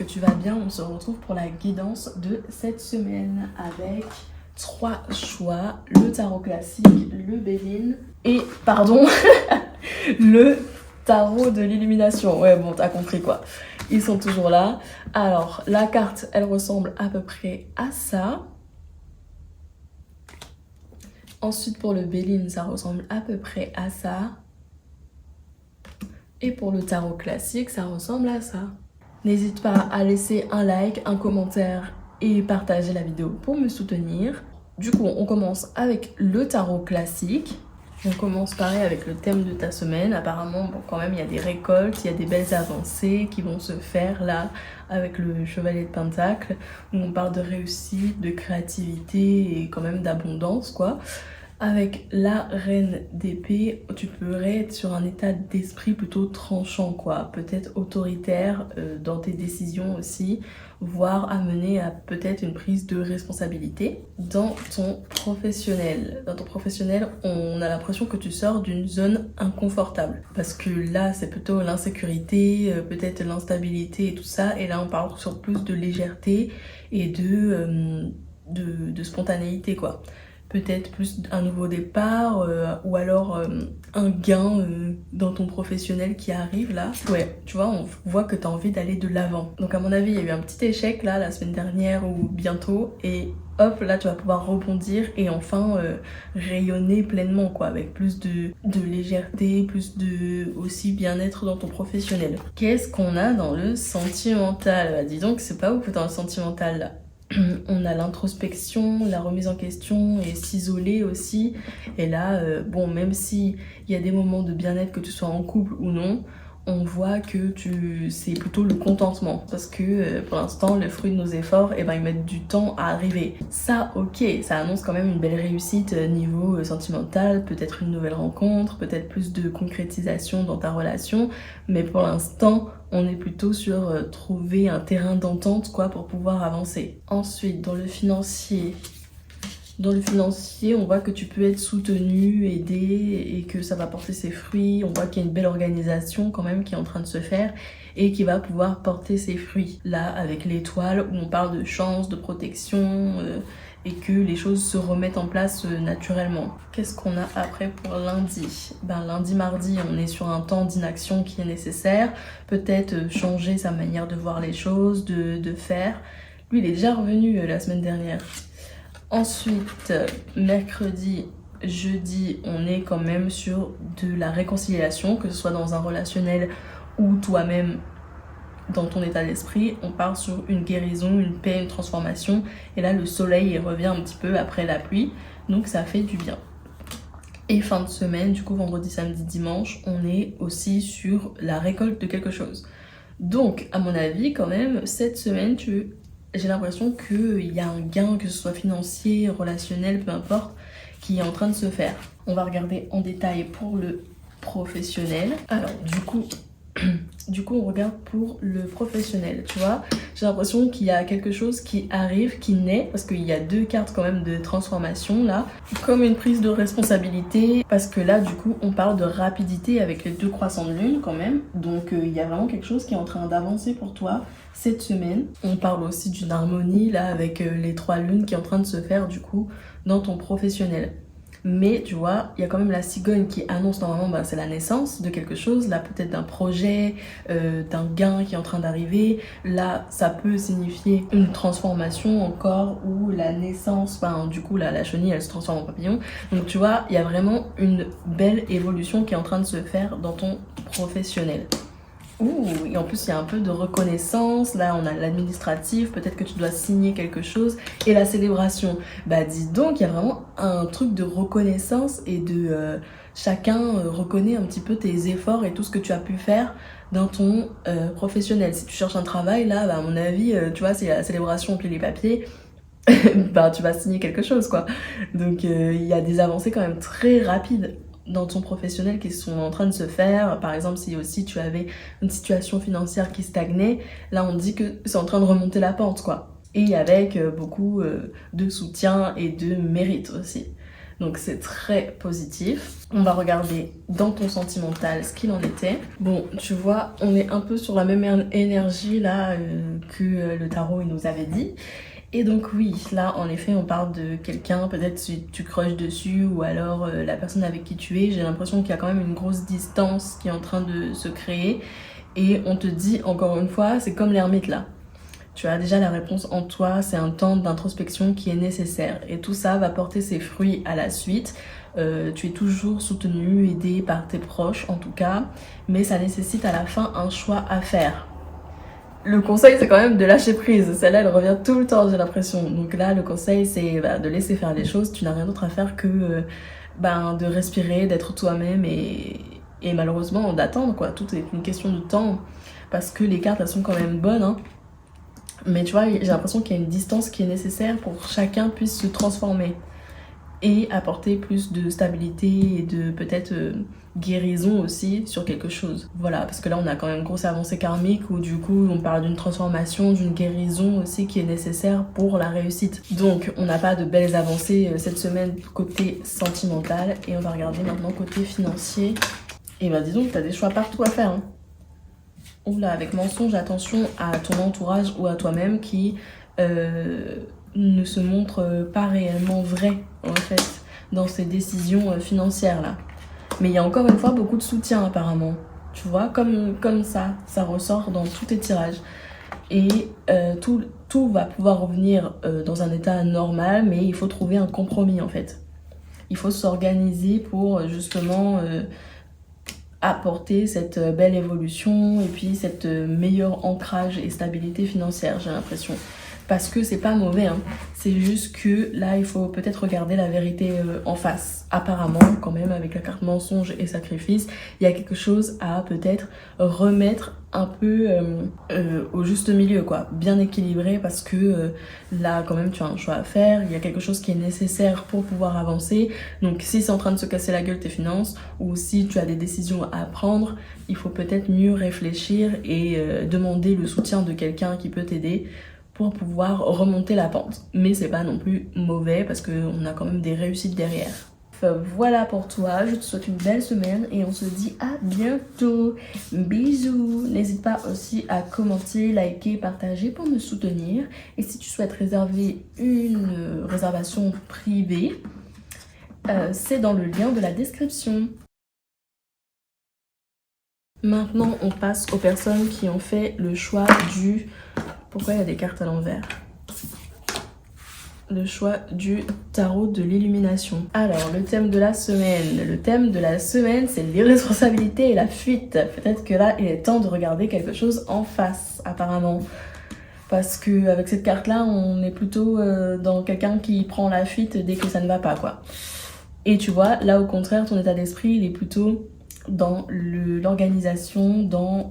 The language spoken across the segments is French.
que tu vas bien. On se retrouve pour la guidance de cette semaine avec 3 choix, le tarot classique, le Béline et, pardon, le tarot de l'illumination. Ouais, bon, t'as compris quoi. Ils sont toujours là. Alors, la carte, elle ressemble à peu près à ça. Ensuite, pour le Béline, ça ressemble à peu près à ça. Et pour le tarot classique, ça ressemble à ça. N'hésite pas à laisser un like, un commentaire et partager la vidéo pour me soutenir. Du coup, on commence avec le tarot classique. On commence pareil avec le thème de ta semaine. Apparemment, bon, quand même, il y a des récoltes, il y a des belles avancées qui vont se faire là avec le chevalier de Pentacle, où on parle de réussite, de créativité et quand même d'abondance, quoi. Avec la reine d'épée, tu pourrais être sur un état d'esprit plutôt tranchant, quoi. Peut-être autoritaire dans tes décisions aussi, voire amener à peut-être une prise de responsabilité. Dans ton professionnel, on a l'impression que tu sors d'une zone inconfortable. Parce que là, c'est plutôt l'insécurité, peut-être l'instabilité et tout ça. Et là, on parle sur plus de légèreté et de spontanéité, quoi. Peut-être plus un nouveau départ ou alors un gain dans ton professionnel qui arrive là. Ouais, tu vois, on voit que tu as envie d'aller de l'avant. Donc à mon avis, il y a eu un petit échec là la semaine dernière ou bientôt et hop, là tu vas pouvoir rebondir et enfin rayonner pleinement quoi, avec plus de légèreté, plus de aussi bien-être dans ton professionnel. Qu'est-ce qu'on a dans le sentimental? Bah, dis donc, c'est pas ouf dans le sentimental là. On a l'introspection, la remise en question et s'isoler aussi. Et là, bon, même si il y a des moments de bien-être, que tu sois en couple ou non, on voit que c'est plutôt le contentement. Parce que pour l'instant, le fruit de nos efforts, ils mettent du temps à arriver. Ça, ok, ça annonce quand même une belle réussite niveau sentimental, peut-être une nouvelle rencontre, peut-être plus de concrétisation dans ta relation. Mais pour l'instant, on est plutôt sur trouver un terrain d'entente quoi pour pouvoir avancer. Ensuite, dans le financier, on voit que tu peux être soutenu, aidé et que ça va porter ses fruits. On voit qu'il y a une belle organisation quand même qui est en train de se faire et qui va pouvoir porter ses fruits. Là, avec l'étoile, où on parle de chance, de protection et que les choses se remettent en place naturellement. Qu'est-ce qu'on a après pour lundi? Lundi, mardi, on est sur un temps d'inaction qui est nécessaire. Peut-être changer sa manière de voir les choses, de faire. Lui, il est déjà revenu la semaine dernière. Ensuite, mercredi, jeudi, on est quand même sur de la réconciliation, que ce soit dans un relationnel ou toi-même dans ton état d'esprit. On part sur une guérison, une paix, une transformation. Et là, le soleil revient un petit peu après la pluie, donc ça fait du bien. Et fin de semaine, du coup, vendredi, samedi, dimanche, on est aussi sur la récolte de quelque chose. Donc, à mon avis, quand même, cette semaine, j'ai l'impression qu'il y a un gain, que ce soit financier, relationnel, peu importe, qui est en train de se faire. On va regarder en détail pour le professionnel. Alors, du coup, on regarde pour le professionnel, tu vois. J'ai l'impression qu'il y a quelque chose qui arrive, qui naît, parce qu'il y a 2 cartes quand même de transformation là, comme une prise de responsabilité, parce que là, du coup, on parle de rapidité avec les 2 croissants de lune quand même. Donc, il y a vraiment quelque chose qui est en train d'avancer pour toi cette semaine. On parle aussi d'une harmonie là avec les 3 lunes qui est en train de se faire du coup dans ton professionnel. Mais tu vois, il y a quand même la cigogne qui annonce normalement c'est la naissance de quelque chose, là peut-être d'un projet, d'un gain qui est en train d'arriver. Là, ça peut signifier une transformation encore ou la naissance, du coup la chenille elle se transforme en papillon. Donc tu vois, il y a vraiment une belle évolution qui est en train de se faire dans ton professionnel. Ouh, et en plus il y a un peu de reconnaissance, là on a l'administratif, peut-être que tu dois signer quelque chose, et la célébration. Dis donc, il y a vraiment un truc de reconnaissance et de chacun reconnaît un petit peu tes efforts et tout ce que tu as pu faire dans ton professionnel. Si tu cherches un travail, là, à mon avis, tu vois, c'est la célébration, puis les papiers, tu vas signer quelque chose, quoi. Donc il y a des avancées quand même très rapides dans ton professionnel qui sont en train de se faire. Par exemple, si aussi tu avais une situation financière qui stagnait, là on dit que c'est en train de remonter la pente quoi. Et avec beaucoup de soutien et de mérite aussi. Donc c'est très positif. On va regarder dans ton sentimental ce qu'il en était. Bon, tu vois, on est un peu sur la même énergie là que le tarot il nous avait dit. Et donc oui, là en effet on parle de quelqu'un, peut-être si tu crushes dessus ou alors la personne avec qui tu es, j'ai l'impression qu'il y a quand même une grosse distance qui est en train de se créer et on te dit encore une fois, c'est comme l'ermite là. Tu as déjà la réponse en toi, c'est un temps d'introspection qui est nécessaire et tout ça va porter ses fruits à la suite. Tu es toujours soutenu, aidé par tes proches en tout cas, mais ça nécessite à la fin un choix à faire. Le conseil, c'est quand même de lâcher prise. Celle-là, elle revient tout le temps, j'ai l'impression. Donc là, le conseil, c'est de laisser faire les choses. Tu n'as rien d'autre à faire que de respirer, d'être toi-même et malheureusement d'attendre, quoi. Tout est une question de temps parce que les cartes, elles sont quand même bonnes, hein. Mais tu vois, j'ai l'impression qu'il y a une distance qui est nécessaire pour que chacun puisse se transformer et apporter plus de stabilité et de peut-être guérison aussi sur quelque chose. Voilà, parce que là on a quand même une grosse avancée karmique où du coup on parle d'une transformation, d'une guérison aussi qui est nécessaire pour la réussite. Donc on n'a pas de belles avancées cette semaine côté sentimental et on va regarder maintenant côté financier. Et bah dis donc, t'as des choix partout à faire, hein. Oula, avec mensonge, attention à ton entourage ou à toi-même qui ne se montre pas réellement vrai en fait dans ses décisions financières là. Mais il y a encore une fois beaucoup de soutien apparemment. Tu vois, comme ça ressort dans tous tes tirages. Et tout va pouvoir revenir dans un état normal, mais il faut trouver un compromis en fait. Il faut s'organiser pour justement apporter cette belle évolution et puis cette meilleur ancrage et stabilité financière, j'ai l'impression. Parce que c'est pas mauvais, hein. C'est juste que là il faut peut-être regarder la vérité en face. Apparemment, quand même, avec la carte mensonge et sacrifice, il y a quelque chose à peut-être remettre un peu au juste milieu, quoi. Bien équilibré parce que là quand même tu as un choix à faire, il y a quelque chose qui est nécessaire pour pouvoir avancer. Donc si c'est en train de se casser la gueule tes finances ou si tu as des décisions à prendre, il faut peut-être mieux réfléchir et demander le soutien de quelqu'un qui peut t'aider pour pouvoir remonter la pente. Mais c'est pas non plus mauvais parce qu'on a quand même des réussites derrière. Voilà pour toi, je te souhaite une belle semaine et on se dit à bientôt. Bisous. N'hésite pas aussi à commenter, liker, partager pour me soutenir. Et si tu souhaites réserver une réservation privée, c'est dans le lien de la description. Maintenant, on passe aux personnes qui ont fait le choix du... Pourquoi il y a des cartes à l'envers ? Le choix du tarot de l'illumination. Alors, le thème de la semaine. Le thème de la semaine, c'est l'irresponsabilité et la fuite. Peut-être que là, il est temps de regarder quelque chose en face, apparemment. Parce que avec cette carte-là, on est plutôt dans quelqu'un qui prend la fuite dès que ça ne va pas, quoi. Et tu vois, là, au contraire, ton état d'esprit, il est plutôt dans l'organisation, dans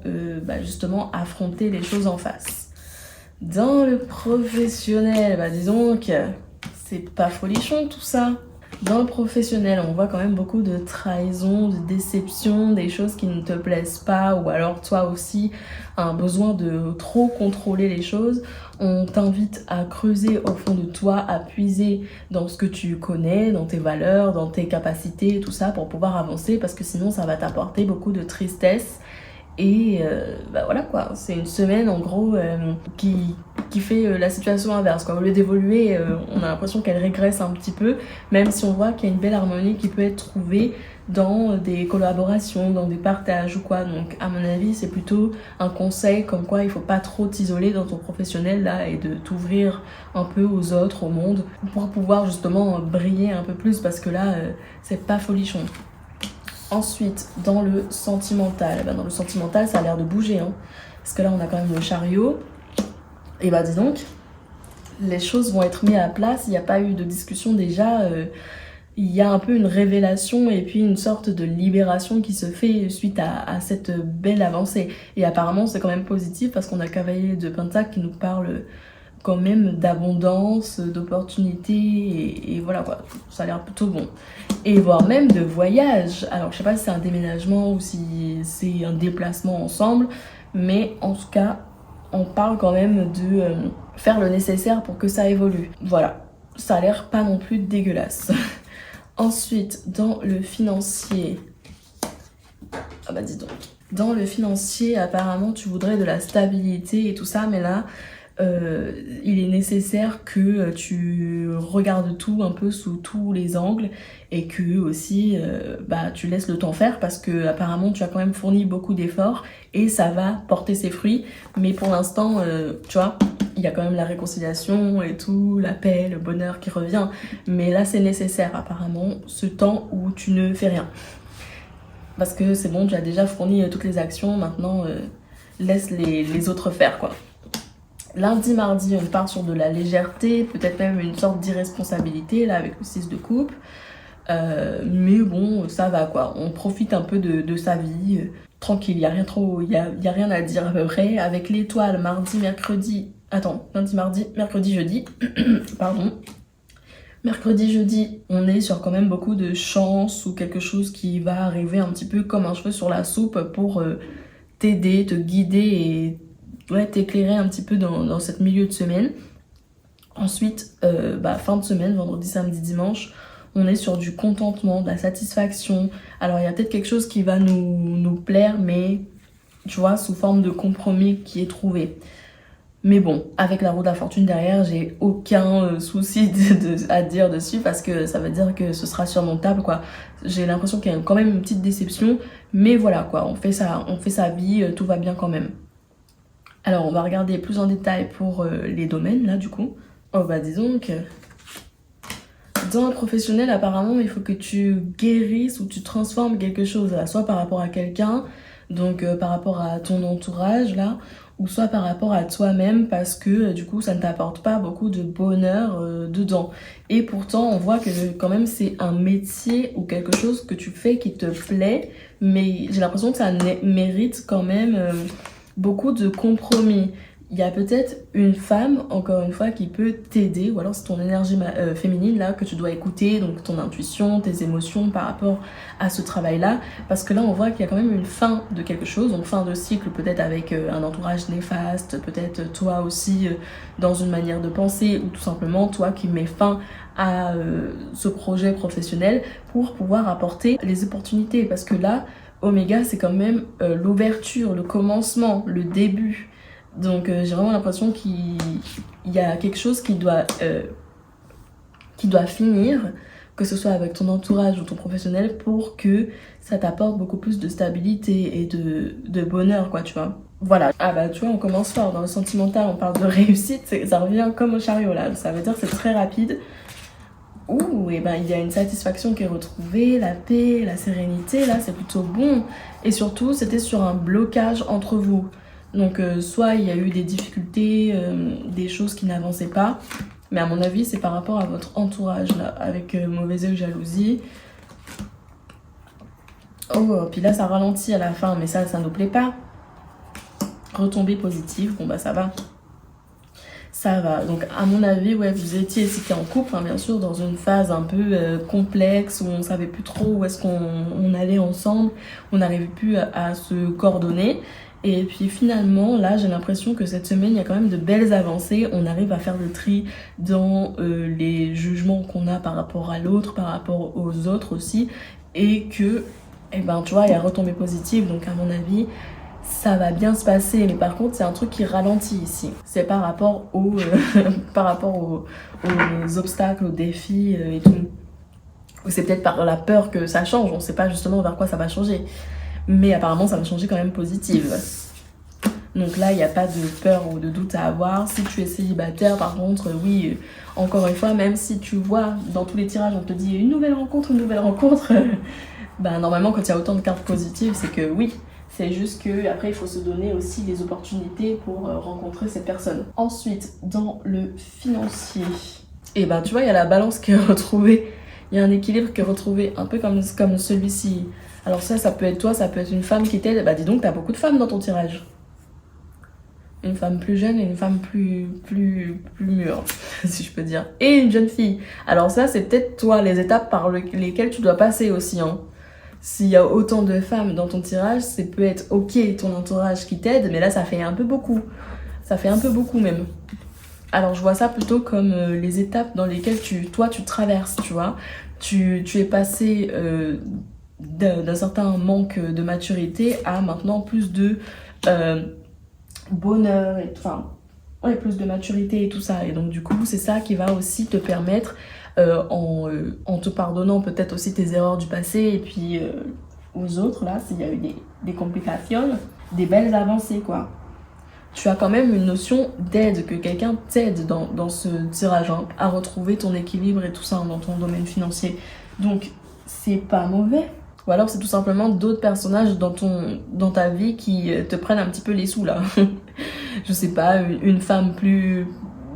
justement affronter les choses en face. Dans le professionnel, disons que c'est pas folichon tout ça. Dans le professionnel, on voit quand même beaucoup de trahison, de déception, des choses qui ne te plaisent pas, ou alors toi aussi, un besoin de trop contrôler les choses. On t'invite à creuser au fond de toi, à puiser dans ce que tu connais, dans tes valeurs, dans tes capacités, tout ça, pour pouvoir avancer, parce que sinon ça va t'apporter beaucoup de tristesse. Et voilà quoi, c'est une semaine en gros qui fait la situation inverse, quoi. Au lieu d'évoluer, on a l'impression qu'elle régresse un petit peu, même si on voit qu'il y a une belle harmonie qui peut être trouvée dans des collaborations, dans des partages ou quoi. Donc à mon avis, c'est plutôt un conseil comme quoi il faut pas trop t'isoler dans ton professionnel là et de t'ouvrir un peu aux autres, au monde, pour pouvoir justement briller un peu plus, parce que là, c'est pas folichon. Ensuite, dans le sentimental, dans le sentimental, ça a l'air de bouger, hein. Parce que là, on a quand même le chariot. Et dis donc, les choses vont être mises à place. Il n'y a pas eu de discussion déjà. Il y a un peu une révélation et puis une sorte de libération qui se fait suite à cette belle avancée. Et apparemment, c'est quand même positif parce qu'on a le cavalier de Pentacle qui nous parle quand même d'abondance, d'opportunités et voilà quoi, ça a l'air plutôt bon. Et voire même de voyage. Alors je sais pas si c'est un déménagement ou si c'est un déplacement ensemble, mais en tout cas on parle quand même de faire le nécessaire pour que ça évolue. Voilà, ça a l'air pas non plus dégueulasse. Ensuite, dans le financier... Ah bah dis donc. Dans le financier, apparemment, tu voudrais de la stabilité et tout ça, mais là, il est nécessaire que tu regardes tout un peu sous tous les angles et que aussi tu laisses le temps faire parce que apparemment tu as quand même fourni beaucoup d'efforts et ça va porter ses fruits. Mais pour l'instant, tu vois, il y a quand même la réconciliation et tout, la paix, le bonheur qui revient. Mais là, c'est nécessaire apparemment, ce temps où tu ne fais rien. Parce que c'est bon, tu as déjà fourni toutes les actions, maintenant laisse les autres faire quoi. Lundi, mardi, on part sur de la légèreté, peut-être même une sorte d'irresponsabilité là avec le 6 de coupe. Mais bon, ça va quoi, on profite un peu de sa vie, tranquille, il n'y a rien trop, y a rien à dire à peu près. Avec l'étoile, mardi, mercredi, lundi, mardi, mercredi, jeudi, pardon. Mercredi, jeudi, on est sur quand même beaucoup de chance ou quelque chose qui va arriver un petit peu comme un cheveu sur la soupe pour t'aider, te guider et t'éclairer un petit peu dans cette milieu de semaine. Ensuite, fin de semaine, vendredi, samedi, dimanche, on est sur du contentement, de la satisfaction. Alors il y a peut-être quelque chose qui va nous plaire, mais tu vois, sous forme de compromis qui est trouvé. Mais bon, avec la roue de la fortune derrière, j'ai aucun souci à dire dessus parce que ça veut dire que ce sera surmontable quoi. J'ai l'impression qu'il y a quand même une petite déception, mais voilà quoi, on fait sa vie, tout va bien quand même. Alors on va regarder plus en détail pour les domaines là du coup. Oh bah dis donc, dans le professionnel apparemment il faut que tu guérisses ou tu transformes quelque chose là, soit par rapport à quelqu'un, donc par rapport à ton entourage là, ou soit par rapport à toi-même parce que du coup ça ne t'apporte pas beaucoup de bonheur dedans. Et pourtant on voit que quand même c'est un métier ou quelque chose que tu fais qui te plaît, mais j'ai l'impression que ça mérite quand même beaucoup de compromis. Il y a peut-être une femme, encore une fois, qui peut t'aider, ou alors c'est ton énergie féminine là que tu dois écouter, donc ton intuition, tes émotions par rapport à ce travail-là, parce que là on voit qu'il y a quand même une fin de quelque chose, donc fin de cycle peut-être avec un entourage néfaste, peut-être toi aussi dans une manière de penser, ou tout simplement toi qui mets fin à ce projet professionnel pour pouvoir apporter les opportunités, parce que là, Oméga c'est quand même l'ouverture, le commencement, le début. Donc j'ai vraiment l'impression qu'il y a quelque chose qui doit finir, que ce soit avec ton entourage ou ton professionnel, pour que ça t'apporte beaucoup plus de stabilité et de bonheur quoi, tu vois. Voilà, ah bah tu vois on commence fort, dans le sentimental on parle de réussite, ça revient comme au chariot là, ça veut dire que c'est très rapide. Ouh, et ben il y a une satisfaction qui est retrouvée, la paix, la sérénité, là c'est plutôt bon. Et surtout c'était sur un blocage entre vous. Donc soit il y a eu des difficultés, des choses qui n'avançaient pas, mais à mon avis c'est par rapport à votre entourage là, avec mauvais œil, jalousie. Oh, puis là ça ralentit à la fin, mais ça nous plaît pas. Retombée positive, bon bah ça va. Ça va, donc à mon avis, ouais, vous étiez, si t'es en couple, hein, bien sûr, dans une phase un peu complexe où on savait plus trop où est-ce qu'on allait ensemble, on n'arrivait plus à se coordonner. Et puis finalement, là, j'ai l'impression que cette semaine, il y a quand même de belles avancées. On arrive à faire le tri dans les jugements qu'on a par rapport à l'autre, par rapport aux autres aussi. Et que, eh ben, tu vois, il y a retombée positive. Donc à mon avis, ça va bien se passer. Mais par contre, c'est un truc qui ralentit ici. C'est par rapport aux obstacles, aux défis et tout. Ou c'est peut-être par la peur que ça change. On ne sait pas justement vers quoi ça va changer. Mais apparemment ça va changer quand même positive. Donc là il n'y a pas de peur ou de doute à avoir. Si tu es célibataire par contre, oui, encore une fois, même si tu vois dans tous les tirages on te dit une nouvelle rencontre, bah normalement quand il y a autant de cartes positives c'est que oui. C'est juste que après il faut se donner aussi les opportunités pour rencontrer cette personne. Ensuite dans le financier, et ben tu vois il y a la balance qui est retrouvée. Il y a un équilibre qui est retrouvé un peu comme celui-ci. Alors ça peut être toi, ça peut être une femme qui t'aide. Bah dis donc, t'as beaucoup de femmes dans ton tirage. Une femme plus jeune et une femme plus mûre, si je peux dire. Et une jeune fille. Alors ça, c'est peut-être toi, les étapes par lesquelles tu dois passer aussi. Hein. S'il y a autant de femmes dans ton tirage, c'est peut être ok ton entourage qui t'aide, mais là, ça fait un peu beaucoup. Ça fait un peu beaucoup même. Alors je vois ça plutôt comme les étapes dans lesquelles toi tu traverses, tu vois. Tu es passé d'un certain manque de maturité à maintenant plus de bonheur, et, enfin, ouais, plus de maturité et tout ça. Et donc du coup, c'est ça qui va aussi te permettre, en te pardonnant peut-être aussi tes erreurs du passé et puis aux autres, là, s'il y a eu des complications, des belles avancées, quoi. Tu as quand même une notion d'aide, que quelqu'un t'aide dans ce tirage, hein, à retrouver ton équilibre et tout ça, hein, dans ton domaine financier. Donc, c'est pas mauvais. Ou alors, c'est tout simplement d'autres personnages dans ta vie qui te prennent un petit peu les sous, là. Je sais pas, une femme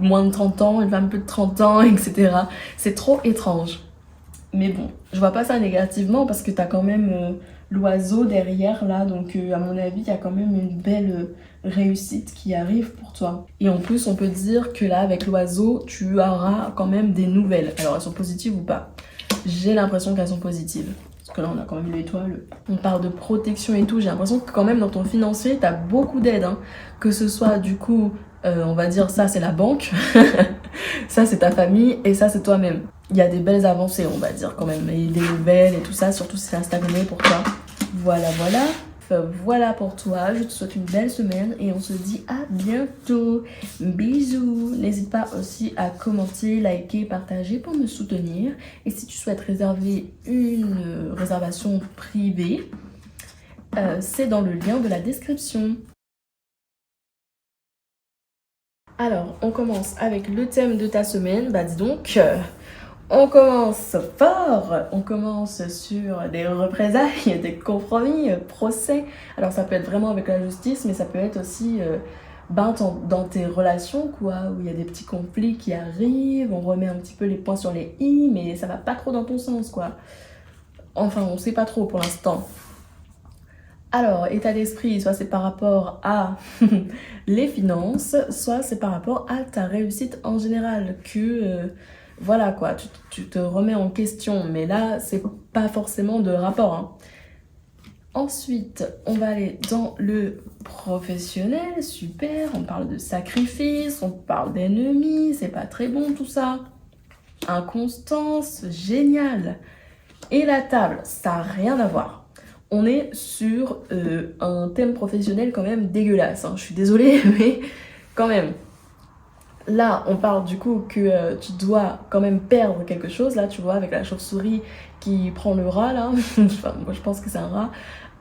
moins de 30 ans, une femme plus de 30 ans, etc. C'est trop étrange. Mais bon, je vois pas ça négativement parce que t'as quand même l'oiseau derrière là, donc à mon avis, il y a quand même une belle réussite qui arrive pour toi. Et en plus, on peut dire que là, avec l'oiseau, tu auras quand même des nouvelles. Alors, elles sont positives ou pas? J'ai l'impression qu'elles sont positives. Parce que là, on a quand même l'étoile. On parle de protection et tout. J'ai l'impression que quand même, dans ton financier, t'as beaucoup d'aide, hein. Que ce soit, du coup, on va dire, ça, c'est la banque. Ça, c'est ta famille. Et ça, c'est toi-même. Il y a des belles avancées, on va dire, quand même. Et des nouvelles et tout ça, surtout si ça a stagné pour toi. Voilà, voilà. Voilà pour toi, je te souhaite une belle semaine et on se dit à bientôt. Bisous. N'hésite pas aussi à commenter, liker, partager pour me soutenir. Et si tu souhaites réserver une réservation privée, c'est dans le lien de la description. Alors, on commence avec le thème de ta semaine. Bah dis donc, on commence fort. On commence sur des représailles, des compromis, procès. Alors ça peut être vraiment avec la justice, mais ça peut être aussi dans tes relations, quoi, où il y a des petits conflits qui arrivent, on remet un petit peu les points sur les i, mais ça va pas trop dans ton sens, quoi. Enfin, on sait pas trop pour l'instant. Alors, état d'esprit, soit c'est par rapport à les finances, soit c'est par rapport à ta réussite en général, que voilà quoi, tu te remets en question, mais là, c'est pas forcément de rapport, hein. Ensuite, on va aller dans le professionnel, super, on parle de sacrifice, on parle d'ennemis, c'est pas très bon tout ça. Inconstance, génial. Et la table, ça n'a rien à voir. On est sur un thème professionnel quand même dégueulasse, hein. Je suis désolée, mais quand même. Là, on parle du coup que tu dois quand même perdre quelque chose, là, tu vois, avec la chauve-souris qui prend le rat, là. Enfin, moi, je pense que c'est un rat.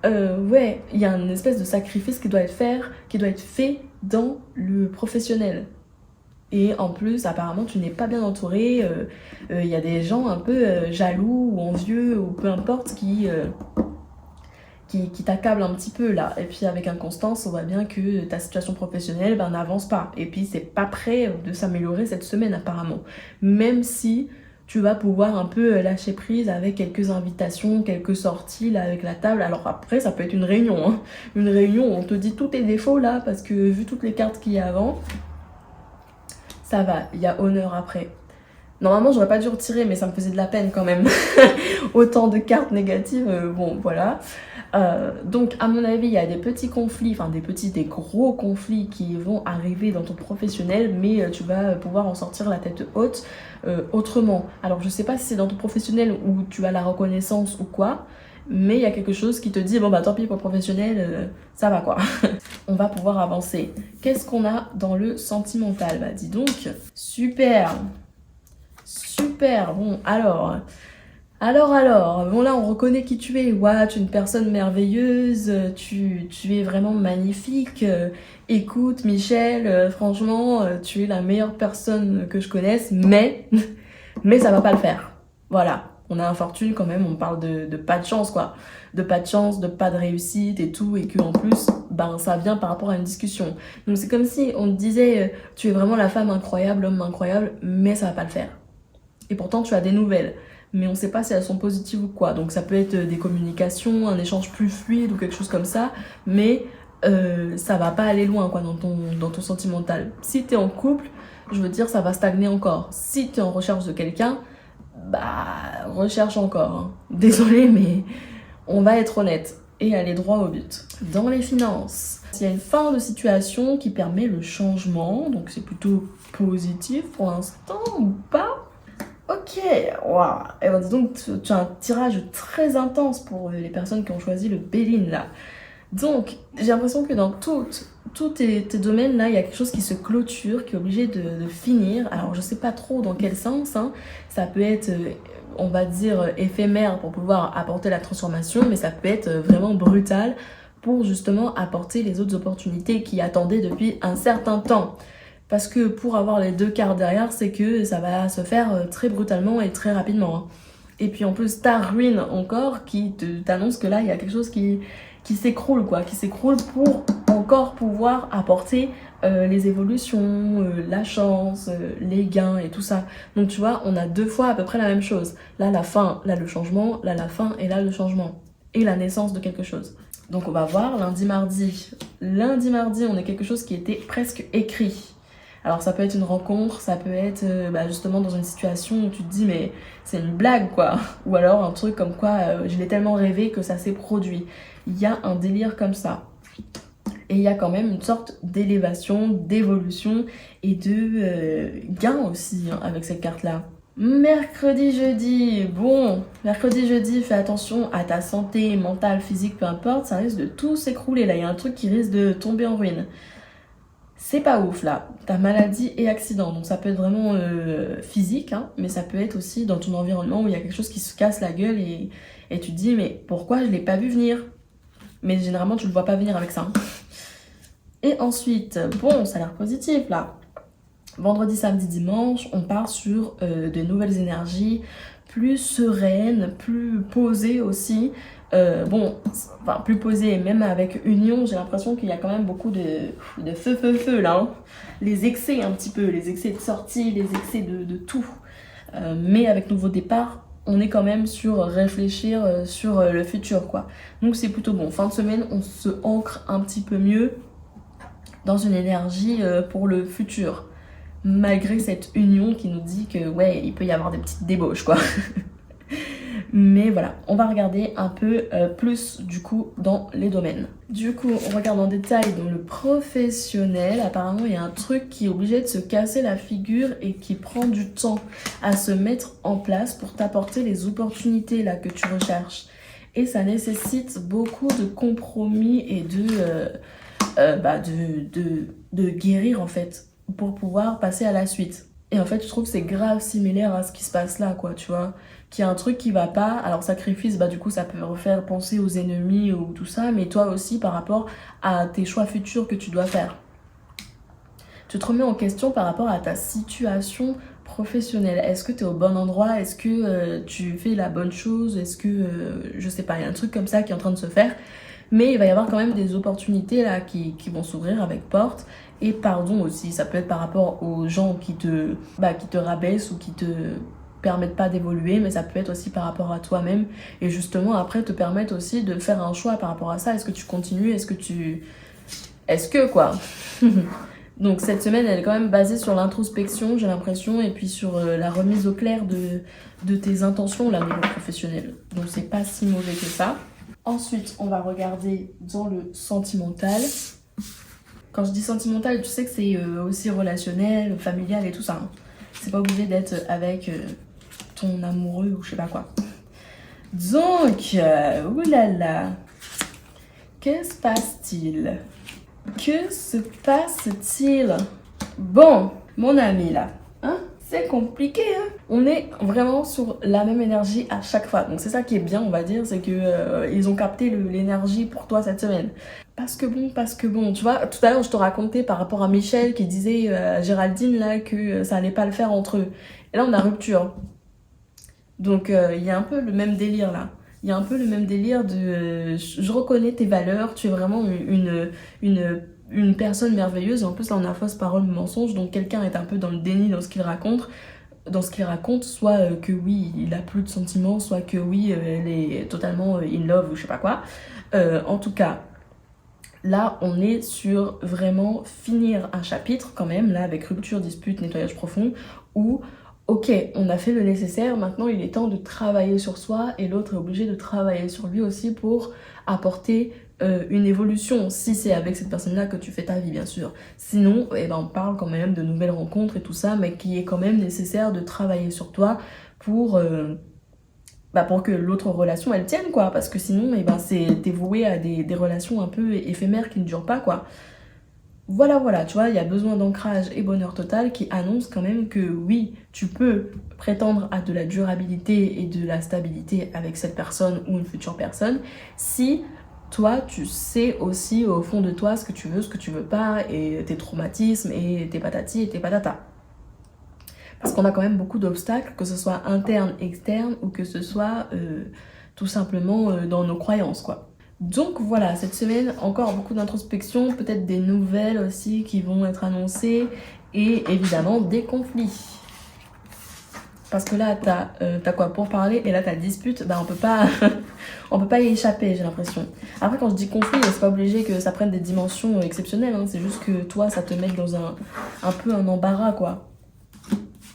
Ouais, il y a une espèce de sacrifice qui doit être fait dans le professionnel. Et en plus, apparemment, tu n'es pas bien entouré. Il y a des gens un peu jaloux ou envieux ou peu importe qui t'accablent un petit peu là. Et puis avec inconstance, on voit bien que ta situation professionnelle n'avance pas. Et puis c'est pas prêt de s'améliorer cette semaine apparemment. Même si tu vas pouvoir un peu lâcher prise avec quelques invitations, quelques sorties là avec la table. Alors après, ça peut être une réunion, hein. Une réunion où on te dit tous tes défauts là, parce que vu toutes les cartes qu'il y a avant, ça va, il y a honneur après. Normalement, j'aurais pas dû retirer, mais ça me faisait de la peine quand même. Autant de cartes négatives, bon, voilà. Donc, à mon avis, il y a des petits conflits, enfin des gros conflits qui vont arriver dans ton professionnel, mais tu vas pouvoir en sortir la tête haute autrement. Alors, je sais pas si c'est dans ton professionnel où tu as la reconnaissance ou quoi, mais il y a quelque chose qui te dit, bon bah tant pis pour le professionnel, ça va quoi. On va pouvoir avancer. Qu'est-ce qu'on a dans le sentimental? Bah dis donc, super. Super, bon, alors, bon là on reconnaît qui tu es, ouais, tu es une personne merveilleuse, tu es vraiment magnifique, écoute Michel, franchement, tu es la meilleure personne que je connaisse, mais ça va pas le faire, voilà. On a infortune quand même, on parle de pas de chance quoi, de pas de chance, de pas de réussite et tout, et que en plus, ben ça vient par rapport à une discussion. Donc c'est comme si on te disait, tu es vraiment la femme incroyable, l'homme incroyable, mais ça va pas le faire. Et pourtant tu as des nouvelles, mais on sait pas si elles sont positives ou quoi. Donc ça peut être des communications, un échange plus fluide ou quelque chose comme ça, mais ça va pas aller loin quoi dans ton sentimental. Si t'es en couple, je veux dire ça va stagner encore. Si t'es en recherche de quelqu'un, bah recherche encore, hein. Désolée mais on va être honnête et aller droit au but. Dans les finances, il y a une fin de situation qui permet le changement, donc c'est plutôt positif pour l'instant ou pas? Ok, waouh. Et ben dis donc, tu as un tirage très intense pour les personnes qui ont choisi le Béline là. Donc, j'ai l'impression que dans tous tes domaines là, il y a quelque chose qui se clôture, qui est obligé de finir. Alors, je sais pas trop dans quel sens, hein. Ça peut être, on va dire, éphémère pour pouvoir apporter la transformation, mais ça peut être vraiment brutal pour justement apporter les autres opportunités qui attendaient depuis un certain temps. Parce que pour avoir les deux quarts derrière, c'est que ça va se faire très brutalement et très rapidement, hein. Et puis en plus, ta ruine encore qui t'annonce que là, il y a quelque chose qui s'écroule, quoi. Qui s'écroule pour encore pouvoir apporter les évolutions, la chance, les gains et tout ça. Donc tu vois, on a deux fois à peu près la même chose. Là, la fin, là, le changement, là, la fin et là, le changement. Et la naissance de quelque chose. Donc on va voir lundi, mardi. Lundi, mardi, on a quelque chose qui était presque écrit. Alors ça peut être une rencontre, ça peut être justement dans une situation où tu te dis mais c'est une blague quoi. Ou alors un truc comme quoi je l'ai tellement rêvé que ça s'est produit. Il y a un délire comme ça. Et il y a quand même une sorte d'élévation, d'évolution et de gain aussi hein, avec cette carte-là. Mercredi, jeudi, bon, mercredi, jeudi, fais attention à ta santé mentale, physique, peu importe, ça risque de tout s'écrouler là, il y a un truc qui risque de tomber en ruine. C'est pas ouf là, t'as maladie et accident, donc ça peut être vraiment physique, hein, mais ça peut être aussi dans ton environnement où il y a quelque chose qui se casse la gueule et tu te dis mais pourquoi je l'ai pas vu venir? Mais généralement tu le vois pas venir avec ça. Et ensuite, bon, ça a l'air positif là. Vendredi, samedi, dimanche, on part sur de nouvelles énergies, plus sereines, plus posées aussi. Plus posées, même avec Union, j'ai l'impression qu'il y a quand même beaucoup de feu là. Hein. Les excès un petit peu, les excès de sortie, les excès de tout. Mais avec Nouveau Départ, on est quand même sur réfléchir sur le futur quoi. Donc c'est plutôt bon. Fin de semaine, on se ancre un petit peu mieux dans une énergie pour le futur. Malgré cette union qui nous dit que ouais, il peut y avoir des petites débauches quoi. Mais voilà, on va regarder un peu plus du coup dans les domaines. Du coup, on regarde en détail dans le professionnel. Apparemment, il y a un truc qui est obligé de se casser la figure et qui prend du temps à se mettre en place pour t'apporter les opportunités là que tu recherches. Et ça nécessite beaucoup de compromis et de guérir en fait pour pouvoir passer à la suite. Et en fait, je trouve que c'est grave similaire à ce qui se passe là, quoi, tu vois. Qu'il y a un truc qui va pas, alors sacrifice, du coup, ça peut refaire penser aux ennemis ou tout ça, mais toi aussi par rapport à tes choix futurs que tu dois faire. Tu te remets en question par rapport à ta situation professionnelle. Est-ce que tu es au bon endroit? Est-ce que tu fais la bonne chose? Est-ce que, je sais pas, il y a un truc comme ça qui est en train de se faire. Mais il va y avoir quand même des opportunités là qui vont s'ouvrir avec porte. Et pardon aussi, ça peut être par rapport aux gens qui te rabaissent ou qui te permettent pas d'évoluer, mais ça peut être aussi par rapport à toi-même. Et justement, après, te permettre aussi de faire un choix par rapport à ça. Est-ce que tu continues? Est-ce que quoi Donc cette semaine, elle est quand même basée sur l'introspection, j'ai l'impression, et puis sur la remise au clair de tes intentions là, au niveau professionnel. Donc c'est pas si mauvais que ça. Ensuite, on va regarder dans le sentimental. Quand je dis sentimental, tu sais que c'est aussi relationnel, familial et tout ça. Hein. C'est pas obligé d'être avec ton amoureux ou je sais pas quoi. Donc, oulala, que se passe-t-il? Que se passe-t-il? Bon, mon ami là, hein? C'est compliqué, hein? On est vraiment sur la même énergie à chaque fois. Donc c'est ça qui est bien, on va dire, c'est que ils ont capté l'énergie pour toi cette semaine. Parce que bon, tu vois, tout à l'heure je te racontais par rapport à Michel qui disait à Géraldine là que ça allait pas le faire entre eux. Et là on a rupture. Donc il y a un peu le même délire là. Il y a un peu le même délire de je reconnais tes valeurs, tu es vraiment une personne merveilleuse. Et en plus là on a fausse parole, mensonge, donc quelqu'un est un peu dans le déni dans ce qu'il raconte, soit que oui il a plus de sentiments, soit que oui elle est totalement in love ou je sais pas quoi. En tout cas, là on est sur vraiment finir un chapitre quand même, là avec rupture, dispute, nettoyage profond, où Ok, on a fait le nécessaire, maintenant il est temps de travailler sur soi et l'autre est obligé de travailler sur lui aussi pour apporter une évolution, si c'est avec cette personne-là que tu fais ta vie bien sûr. Sinon, eh ben, on parle quand même de nouvelles rencontres et tout ça, mais qui est quand même nécessaire de travailler sur toi pour, pour que l'autre relation elle tienne quoi, parce que sinon eh ben, t'es voué à des relations un peu éphémères qui ne durent pas quoi. Voilà, tu vois, il y a besoin d'ancrage et bonheur total qui annonce quand même que oui, tu peux prétendre à de la durabilité et de la stabilité avec cette personne ou une future personne si toi, tu sais aussi au fond de toi ce que tu veux pas et tes traumatismes et tes patatis et tes patatas. Parce qu'on a quand même beaucoup d'obstacles, que ce soit interne, externe ou que ce soit tout simplement dans nos croyances quoi. Donc voilà, cette semaine, encore beaucoup d'introspection, peut-être des nouvelles aussi qui vont être annoncées et évidemment des conflits. Parce que là, t'as quoi pour parler et là, t'as dispute, bah on peut pas y échapper, j'ai l'impression. Après, quand je dis conflit, c'est pas obligé que ça prenne des dimensions exceptionnelles, hein, c'est juste que toi, ça te met dans un peu un embarras, quoi.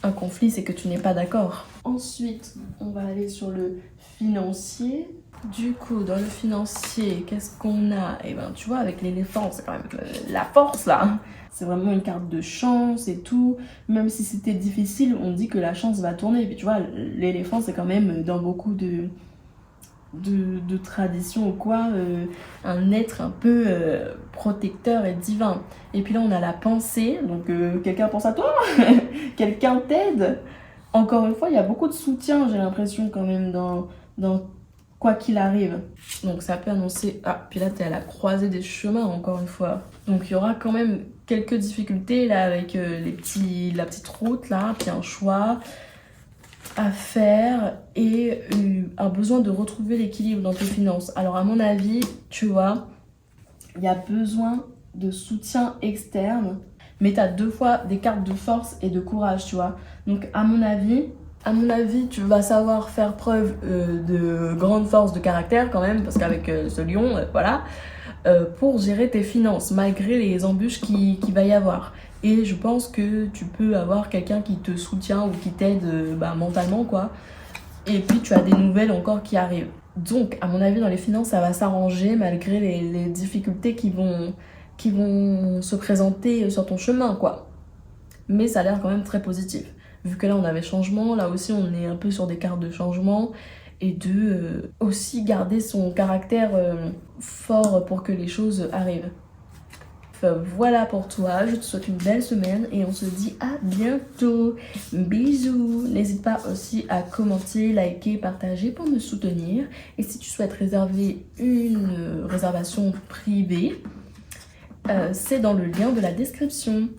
Un conflit, c'est que tu n'es pas d'accord. Ensuite, on va aller sur le financier. Du coup, dans le financier, qu'est-ce qu'on a? Eh ben, tu vois, avec l'éléphant, c'est quand même la force, là. C'est vraiment une carte de chance et tout. Même si c'était difficile, on dit que la chance va tourner. Et puis, tu vois, l'éléphant, c'est quand même, dans beaucoup de traditions ou quoi, un être un peu protecteur et divin. Et puis là, on a la pensée. Donc, quelqu'un pense à toi. Quelqu'un t'aide. Encore une fois, il y a beaucoup de soutien, j'ai l'impression, quand même, dans quoi qu'il arrive. Donc ça peut annoncer... Ah, puis là, t'es à la croisée des chemins, encore une fois. Donc il y aura quand même quelques difficultés, là, avec la petite route, là, puis un choix à faire et un besoin de retrouver l'équilibre dans tes finances. Alors, à mon avis, tu vois, il y a besoin de soutien externe, mais t'as deux fois des cartes de force et de courage, tu vois. Donc, à mon avis, tu vas savoir faire preuve de grande force de caractère quand même, parce qu'avec ce lion, voilà, pour gérer tes finances, malgré les embûches qu'il va y avoir. Et je pense que tu peux avoir quelqu'un qui te soutient ou qui t'aide mentalement, quoi. Et puis, tu as des nouvelles encore qui arrivent. Donc, à mon avis, dans les finances, ça va s'arranger malgré les difficultés qui vont se présenter sur ton chemin, quoi. Mais ça a l'air quand même très positif. Vu que là, on avait changement, là aussi, on est un peu sur des cartes de changement. Et de aussi garder son caractère fort pour que les choses arrivent. Enfin, voilà pour toi, je te souhaite une belle semaine et on se dit à bientôt. Bisous. N'hésite pas aussi à commenter, liker, partager pour me soutenir. Et si tu souhaites réserver une réservation privée, c'est dans le lien de la description.